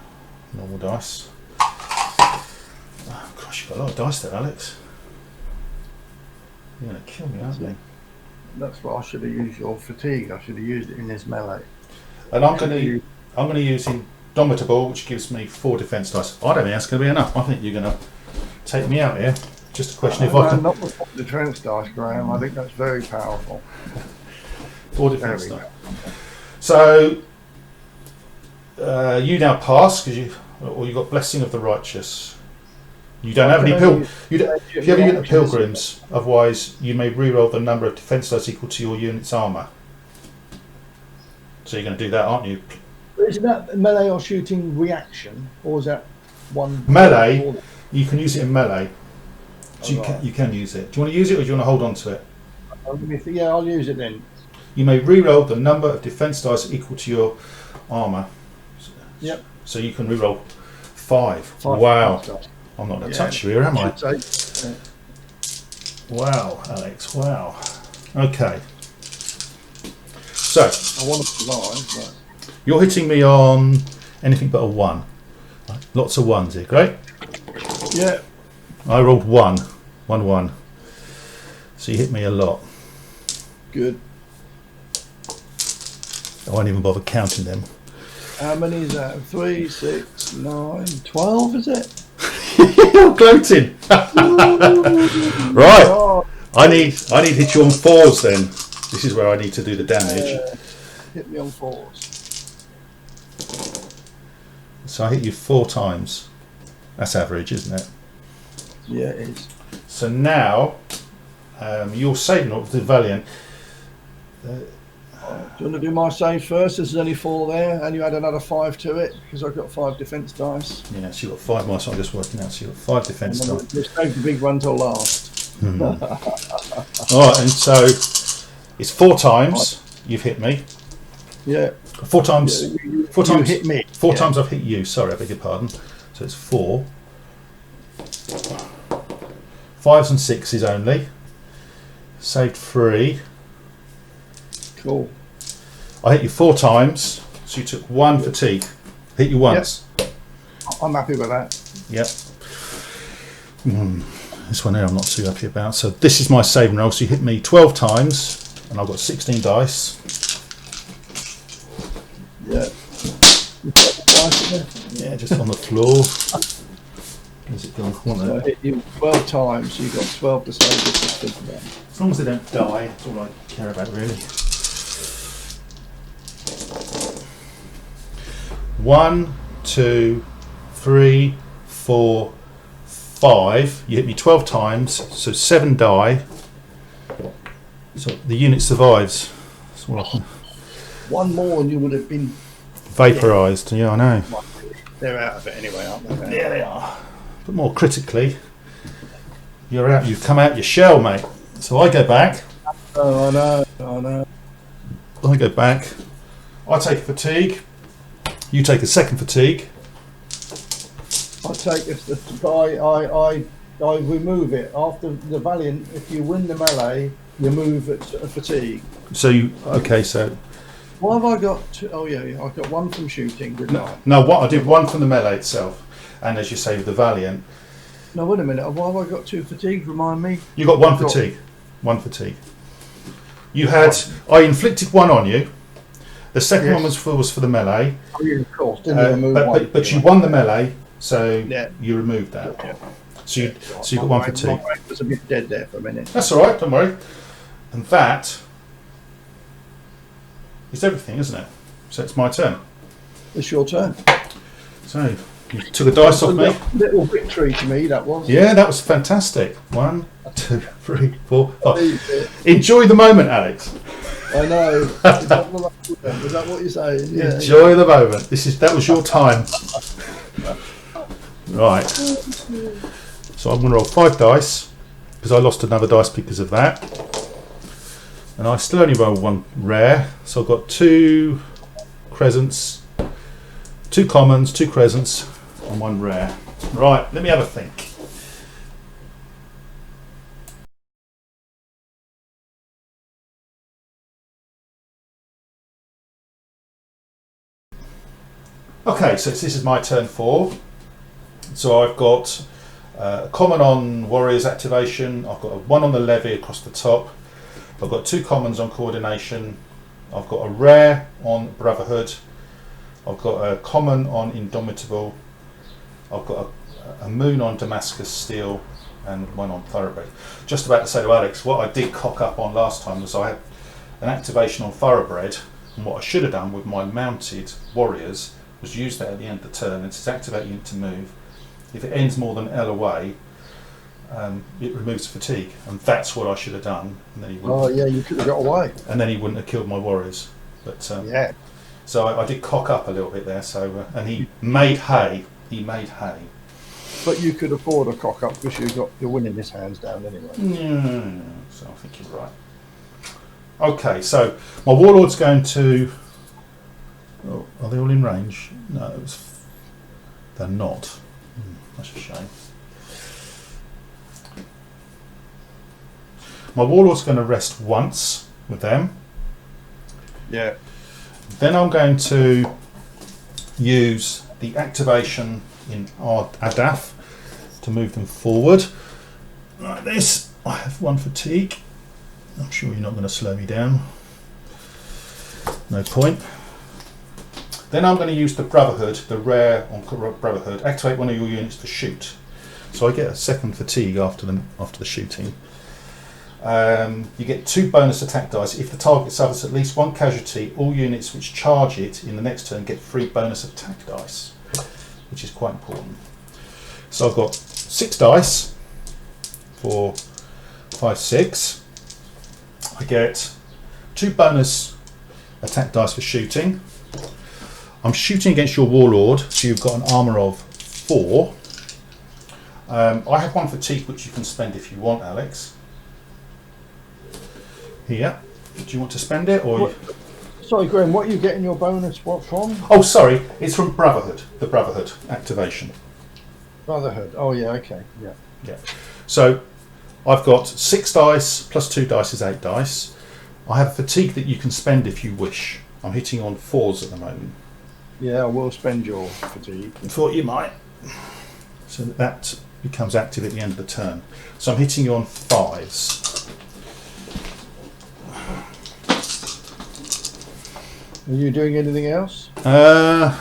normal dice. Oh, gosh, you've got a lot of dice there, Alex. You're going to kill me, aren't you? That's what I should have used your fatigue. I should have used it in this melee. And I'm going to use Indomitable, which gives me 4 defence dice. I don't think that's going to be enough. I think you're going to take me out here. Just a question if I can. Not with the defence dice, Graham. I think that's very powerful. 4 defence Very dice. So you now pass because you got Blessing of the Righteous. You don't have any if you have a unit of pilgrims, otherwise you may reroll the number of defence dice equal to your unit's armour. So you're going to do that, aren't you? Is that melee or shooting reaction, or is that one Melee. You can use it in melee. So Alright. you can use it. Do you want to use it or do you want to hold on to it? Yeah, I'll use it then. You may reroll the number of defence dice equal to your armour. Yep. So you can reroll 5. 5 Wow. dice. I'm not going to Yeah. touch you here, am I? Should say, Wow, Alex, wow. Okay. So, I want to survive, but you're hitting me on anything but a 1. Lots of 1s here, great. yeah, I rolled 1. 1, 1. So you hit me a lot. good. I won't even bother counting them. How many is that? 3, 6, 9, 12, is it? You're gloating. Right. Oh, I need to hit you on 4s then. This is where I need to do the damage. hit me on 4s. So I hit you 4 times. That's average, isn't it? Yeah, it is. So now you're saving up the Valiant. Do you want to do my save first? There's only 4 there, and you add another 5 to it because I've got 5 defence dice. Yeah, so you've got 5 more, so I'm just working out. So you've got 5 defence And dice. we'll save the big one till last. Alright, and so it's 4 times you've hit me. Yeah. 4 times. You 4 times hit me. 4 Yeah. times I've hit you. Sorry, I beg your pardon. So it's 4. 5s and 6s only. Saved 3. Cool. I hit you 4 times, so you took 1 fatigue. Hit you once. I'm happy with that. Yep. This one here I'm not too happy about. So this is my saving roll. So you hit me 12 times, and I've got 16 dice. Yeah. You got the dice in there? Yeah, just on the floor. Where's it gone? So I hit you 12 times, so you've got 12 to save the system then. As long as they don't die, that's all I care about really. 1, 2, 3, 4, 5. You hit me 12 times, so 7 die. So the unit survives. That's all I can. One more and you would have been... Vaporised, yeah, I know. They're out of it anyway, aren't they? Yeah, they are. But more critically, you're out. You've come out your shell, mate. So I go back. Oh, I know. I go back. I take a fatigue. You take a second fatigue. I take it. I remove it after the Valiant. If you win the melee, you move at fatigue. So you okay? So What have I got? Oh yeah, I've got 1 from shooting. Didn't I? no, what I did 1 from the melee itself, and as you say with the Valiant, No, wait a minute. Why have I got 2 fatigue? Remind me. you got 1 fatigue. 1 fatigue. You had. I inflicted 1 on you. The second one was for the melee. Oh, yeah, of course. Didn't you remove one? But you won the melee, so Yeah. you removed that. Yeah. So you got 1 fatigue. My brain was a bit dead there for a minute. That's all right. Don't worry. And that is everything, isn't it? So it's my turn. It's your turn. So you took a dice off me. Little victory to me, that was. Yeah, that was fantastic. 1, 2, 3, 4, 5. Enjoy the moment, Alex. I know. Is that what you're saying? Yeah. Enjoy the moment. That was your time. Right. So I'm going to roll 5 dice because I lost another dice because of that, and I still only roll 1 rare. So I've got 2 crescents, 2 commons, 2 crescents, and 1 rare. Right. Let me have a think. Okay, so this is my turn 4. So I've got a common on Warriors activation. I've got a 1 on the levy across the top. I've got 2 commons on coordination. I've got a rare on Brotherhood. I've got a common on Indomitable. I've got a moon on Damascus Steel and 1 on Thoroughbred. Just about to say to Alex, what I did cock up on last time was I had an activation on Thoroughbred, and what I should have done with my mounted Warriors was use that at the end of the turn, and to activate unit to move. If it ends more than L away, it removes fatigue, and that's what I should have done. And then he wouldn't. Oh yeah, you could have got away. And then he wouldn't have killed my warriors. But Yeah. so I did cock up a little bit there. So and he made hay. He made hay. But you could afford a cock up because you're winning this hands down anyway. Yeah. So I think you're right. Okay, so my warlord's going to. Oh, are they all in range? No, they're not. That's a shame. My warlord's going to rest once with them. Yeah. Then I'm going to use the activation in Adaf to move them forward. Like this. I have 1 fatigue. I'm sure you're not going to slow me down. No point. Then I'm going to use the Brotherhood, the rare on Brotherhood. Activate 1 of your units to shoot. so I get a second fatigue after the shooting. You get 2 bonus attack dice. If the target suffers at least 1 casualty, all units which charge it in the next turn get 3 bonus attack dice, which is quite important. So I've got 6 dice for 5, 6. I get 2 bonus attack dice for shooting. I'm shooting against your warlord, so you've got an armour of 4. I have 1 fatigue which you can spend if you want, Alex. Here. Do you want to spend it or? Sorry, Graham. What are you getting your bonus? What from? Oh, sorry. It's from Brotherhood. The Brotherhood activation. Brotherhood. Oh yeah. Okay. Yeah. Yeah. So I've got 6 dice plus 2 dice is 8 dice. I have fatigue that you can spend if you wish. I'm hitting on 4s at the moment. Yeah, I will spend your fatigue. I thought you might. So that becomes active at the end of the turn. So I'm hitting you on 5s. Are you doing anything else? Well, I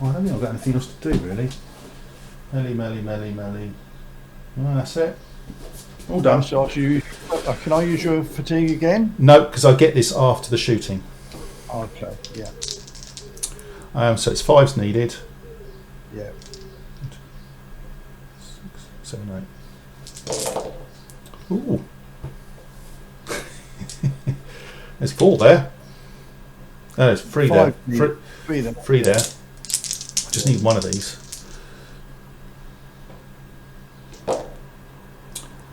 don't think I've got anything else to do really. Melly. Well, that's it. All done. So can I use your fatigue again? No, because I get this after the shooting. Okay. Yeah. So it's 5s needed. Yeah. 6, 7, 8. Ooh. There's 4 there. Oh, there's 3 there. 3 there. I just need 1 of these.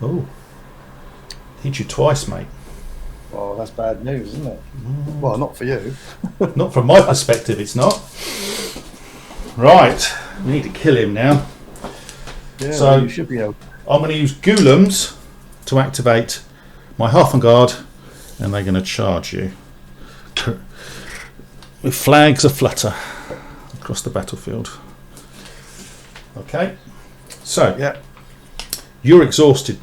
Oh. Hit you twice, mate. Well, that's bad news, isn't it? Well, not for you. Not from my perspective, it's not. Right. We need to kill him now. Yeah, So well, you should be able. I'm going to use Golems to activate my Half Guard, and they're going to charge you with flags aflutter across the battlefield. Okay, so Yeah. you're exhausted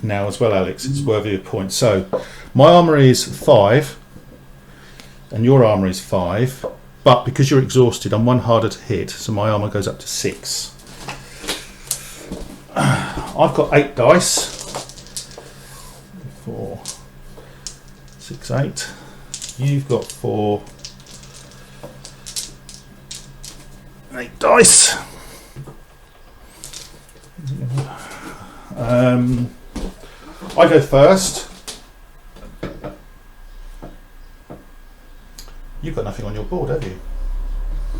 now as well, Alex. It's worthy of points. So my armour is 5, and your armour is 5. But because you're exhausted, I'm 1 harder to hit, so my armour goes up to 6. I've got 8 dice. 4, 6, 8. You've got 4, 8 dice. I go first. You've got nothing on your board, have you?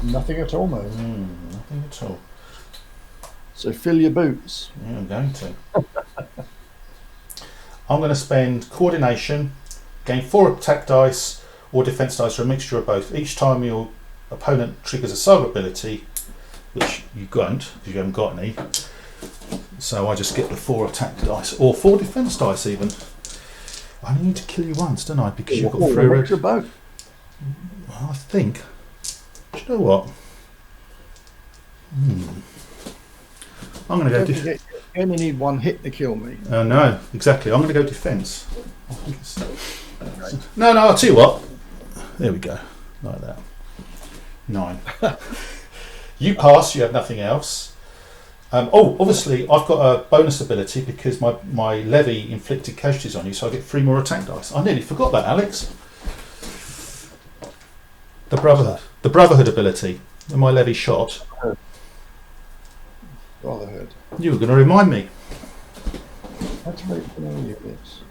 Nothing at all, mate. Nothing at all. So fill your boots. Yeah, I'm going to. I'm going to spend coordination, gain 4 attack dice or defense dice, or a mixture of both. Each time your opponent triggers a solo ability, which you don't because you haven't got any. So I just get the 4 attack dice or 4 defense dice even. I need to kill you once, don't I? Because you've got 3 red. Your boat. Well, I think. Do you know what? I'm going to go. You only need 1 hit to kill me. No, exactly. I'm going to go defence. No, I'll tell you what. There we go. Like that. 9. You pass, you have nothing else. Obviously, I've got a bonus ability because my levy inflicted casualties on you, so I get 3 more attack dice. I nearly forgot that, Alex. The Brotherhood ability. When my levy shot. Brotherhood. You were going to remind me. Activate for all units.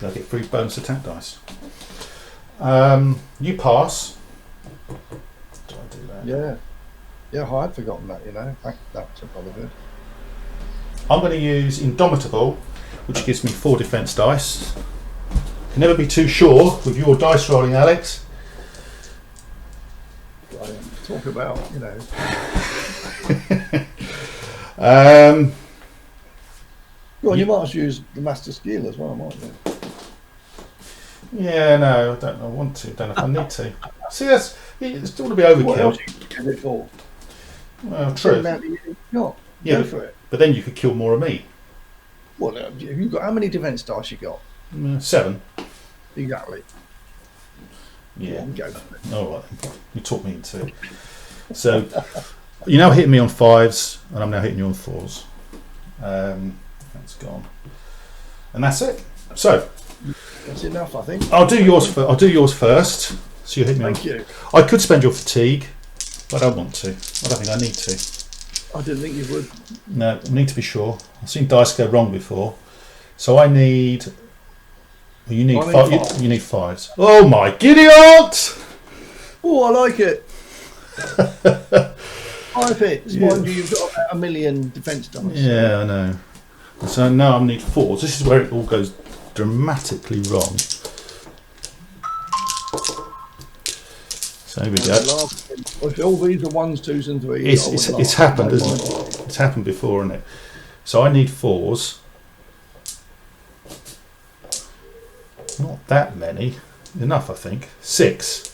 I get 3 bonus attack dice. You pass. Do I do that? Yeah, I'd forgotten that, Back to Brotherhood. I'm going to use Indomitable, which gives me 4 defense dice. Can never be too sure with your dice rolling, Alex. Talk about, Well, you might as well use the Master Skill as well, mightn't you? Yeah, no, I don't know. I want to. Don't know if I need to. See, it's still to be overkill. What else you can use it for? Well, true. Not. Yeah, Go for it. But then you could kill more of me. Well, have you got how many defense dice you got? 7. Exactly. Yeah. Go for it. All right. You taught me into it. So you're now hitting me on 5s, and I'm now hitting you on 4s. That's gone, and that's it. So That's enough, I think. I'll do yours. I'll do yours first. So you hit me. Thank you. I could spend your fatigue, but I don't want to. I don't think I need to. I didn't think you would. No, I need to be sure. I've seen dice go wrong before, so I need. Well, you need five. You need 5s. Oh my giddy aunt! Oh, I like it. 5 hits. Yeah. Mind you, you've got about 1 million defence dice. Yeah, I know. So now I need 4s. This is where it all goes dramatically wrong. So here we go. If all these are 1s, 2s, and 3s, It's happened, isn't it? It's happened before, isn't it? So I need 4s. Not that many. Enough, I think. 6.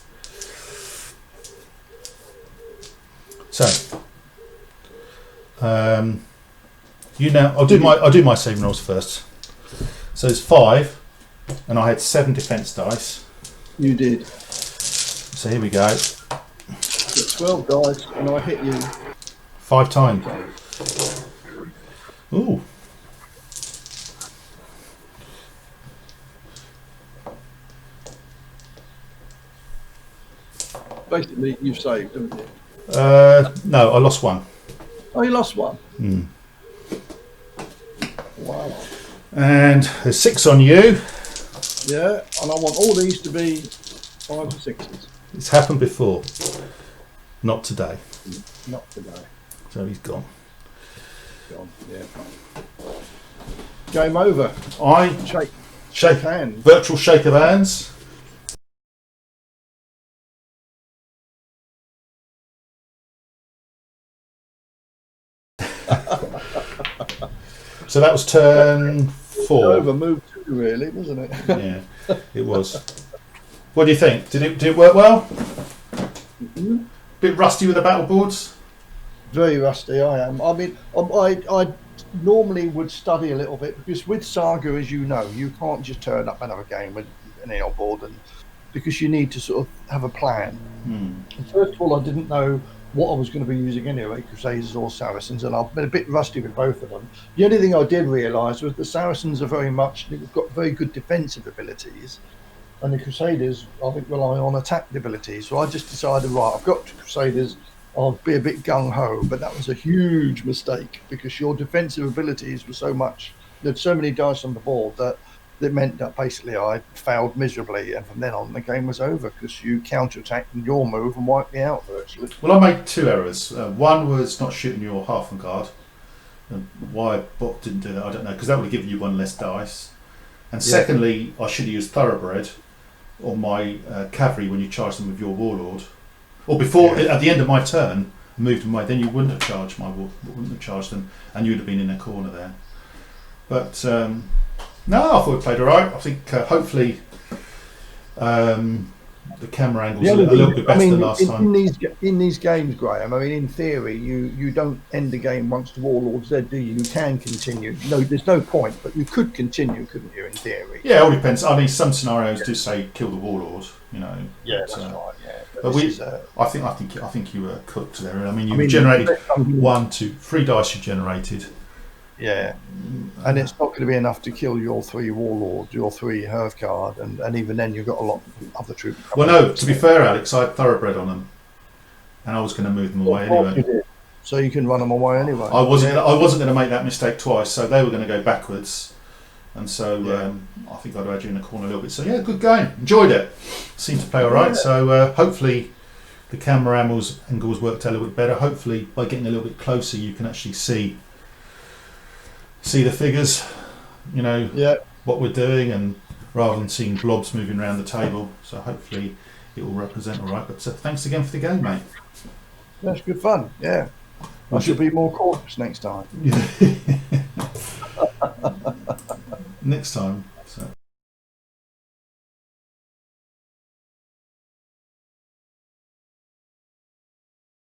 So, you know, I'll do my saving rolls first. So it's 5, and I had 7 defence dice. You did. So here we go. 12 dice, and I hit you 5 times. Ooh. Basically, you've saved, haven't you? No, I lost 1. Oh, you lost 1. Mm. Wow. And there's 6 on you. Yeah, and I want all these to be 5s or 6s. It's happened before. Not today. Not today. So he's gone. Gone. Yeah. Game over. I Shake hands. virtual shake of hands. So that was turn 4. Over move 2, really, wasn't it? Yeah, it was. What do you think? Did it work well? Mm-hmm. Bit rusty with the battle boards. Very rusty, I am. I mean, I normally would study a little bit because with Saga, as you know, you can't just turn up and have a game with an EL board, and because you need to sort of have a plan. And first of all, I didn't know what I was going to be using anyway, Crusaders or Saracens, and I've been a bit rusty with both of them. The only thing I did realise was the Saracens are they've got very good defensive abilities, and the Crusaders, I think, rely on attack abilities. So I just decided, right, I've got Crusaders, I'll be a bit gung-ho, but that was a huge mistake because your defensive abilities were so much, there's so many dice on the board that meant that basically I failed miserably, and from then on the game was over because you counter-attacked your move and wiped me out virtually. Well, I made 2 errors. One was not shooting your half and guard. And why Bot didn't do that, I don't know, because that would have given you 1 less dice. And secondly, I should have used Thoroughbred on my cavalry when you charged them with your warlord. Or before, at the end of my turn, moved them away. Then you wouldn't have charged them, and you'd have been in a corner there. But no, I thought we played all right. I think hopefully the camera angles a little bit better than last time. In these games, Graham, I mean, in theory, you don't end the game once the warlord's dead, do you? You can continue. No, there's no point, but you could continue, couldn't you? In theory. Yeah, it all depends. I mean, some scenarios do say kill the warlord. You know. Yeah, that's right. Yeah. But I think you were cooked there. I mean, you generated 1, 2, 3 dice. You generated. Yeah, and it's not going to be enough to kill your 3 warlords, your 3 Hearthguard, and even then you've got a lot of other troops. Well, no, to be fair, Alex, I had Thoroughbred on them, and I was going to move them away anyway. So you can run them away anyway. I wasn't going to make that mistake twice, so they were going to go backwards, and so I think I'd have had you in the corner a little bit. So yeah, good game, enjoyed it. Seemed to play all right. So hopefully the camera angles worked out a little bit better. Hopefully by getting a little bit closer, you can actually see the figures, you know, what we're doing, and rather than seeing blobs moving around the table. So hopefully it will represent all right. But thanks again for the game, mate. That's good fun. Yeah, I should be more cautious next time. Next time.